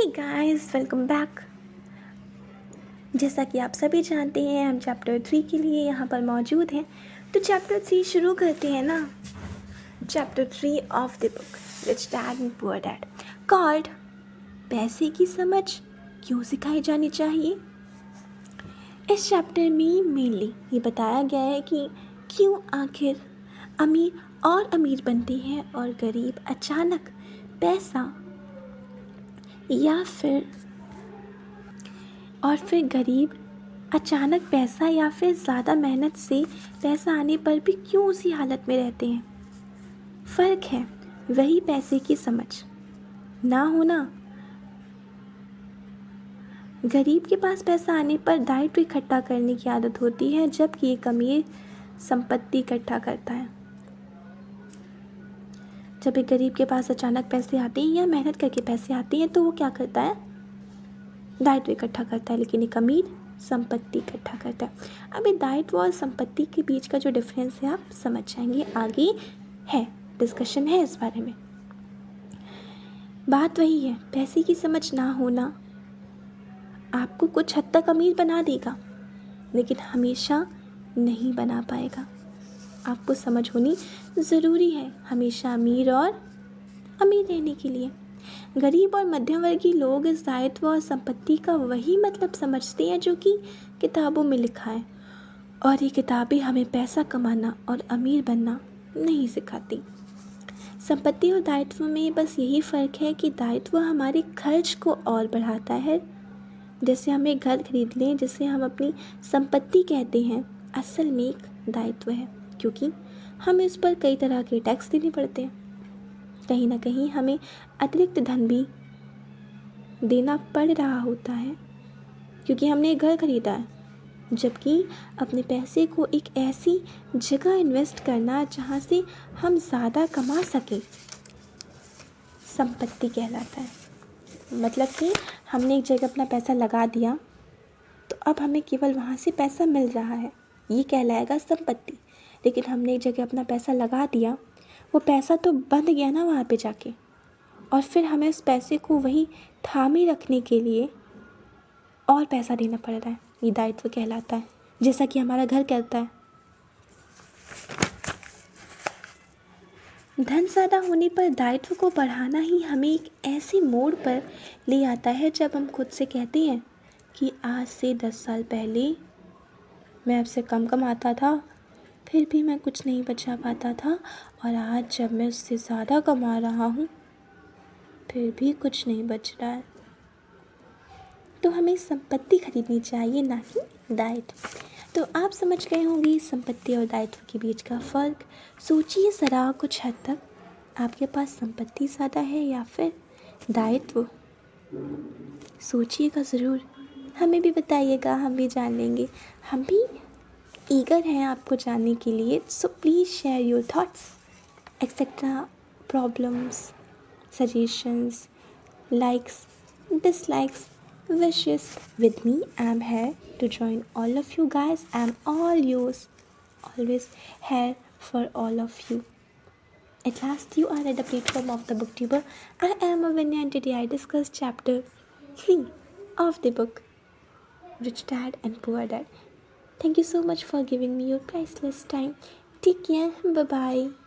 Hey guys, welcome back. जैसा कि आप सभी जानते हैं, हम चैप्टर 3 के लिए यहाँ पर मौजूद हैं। तो चैप्टर 3 शुरू करते हैं ना। Chapter 3 of the book rich dad and poor dad, called पैसे की समझ क्यों सिखाई जानी चाहिए। इस चैप्टर में मेनली ये बताया गया है कि क्यों आखिर अमीर और अमीर बनते हैं और गरीब अचानक पैसा या फिर गरीब अचानक पैसा या फिर ज़्यादा मेहनत से पैसा आने पर भी क्यों उसी हालत में रहते हैं। फ़र्क है वही पैसे की समझ ना होना। गरीब के पास पैसा आने पर दायित्व इकट्ठा करने की आदत होती है, जबकि एक अमीर संपत्ति इकट्ठा करता है। जब एक गरीब के पास अचानक पैसे आते हैं या मेहनत करके पैसे आते हैं तो वो क्या करता है, दायित्व इकट्ठा करता है, लेकिन एक अमीर संपत्ति इकट्ठा करता है। अभी दायित्व और संपत्ति के बीच का जो डिफरेंस है आप समझ जाएंगे, आगे है डिस्कशन है इस बारे में। बात वही है, पैसे की समझ ना होना आपको कुछ हद तक अमीर बना देगा, लेकिन हमेशा नहीं बना पाएगा। आपको समझ होनी ज़रूरी है हमेशा अमीर और अमीर रहने के लिए। गरीब और मध्यम वर्गीय लोग इस दायित्व और संपत्ति का वही मतलब समझते हैं जो कि किताबों में लिखा है, और ये किताबें हमें पैसा कमाना और अमीर बनना नहीं सिखाती। संपत्ति और दायित्व में बस यही फ़र्क है कि दायित्व हमारे खर्च को और बढ़ाता है। जैसे हम एक घर खरीद लें जिसे हम अपनी संपत्ति कहते हैं, असल में एक दायित्व है, क्योंकि हमें उस पर कई तरह के टैक्स देने पड़ते हैं। कहीं ना कहीं हमें अतिरिक्त धन भी देना पड़ रहा होता है क्योंकि हमने एक घर खरीदा है, जबकि अपने पैसे को एक ऐसी जगह इन्वेस्ट करना जहाँ से हम ज़्यादा कमा सकें, संपत्ति कहलाता है। मतलब कि हमने एक जगह अपना पैसा लगा दिया तो अब हमें केवल वहाँ से पैसा मिल रहा है, ये कहलाएगा संपत्ति। लेकिन हमने एक जगह अपना पैसा लगा दिया, वो पैसा तो बंध गया ना वहाँ पे जाके, और फिर हमें उस पैसे को वहीं थामे रखने के लिए और पैसा देना पड़ रहा है, ये दायित्व कहलाता है। जैसा कि हमारा घर कहता है, धन ज़्यादा होने पर दायित्व को बढ़ाना ही हमें एक ऐसे मोड़ पर ले आता है जब हम खुद से कहते हैं कि आज से 10 साल पहले मैं आपसे कम कमाता था, फिर भी मैं कुछ नहीं बचा पाता था, और आज जब मैं उससे ज़्यादा कमा रहा हूँ फिर भी कुछ नहीं बच रहा है। तो हमें संपत्ति खरीदनी चाहिए, ना कि दायित्व। तो आप समझ गए होंगे संपत्ति और दायित्व के बीच का फ़र्क। सोचिए ज़रा कुछ हद तक, आपके पास संपत्ति ज़्यादा है या फिर दायित्व। सोचिएगा ज़रूर, हमें भी बताइएगा, हम भी जान लेंगे। हम भी ईगर हैं आपको जानने के लिए। So please share your thoughts etcetera, problems, suggestions, likes, dislikes, wishes with me. I'm here to join all of you guys. I'm all yours, always here for all of you. At last, you are at the platform of the booktuber. I am Avinya, and today I discuss chapter 3 of the book Rich Dad and Poor Dad. Thank you so much for giving me your priceless time. Take care. Bye bye.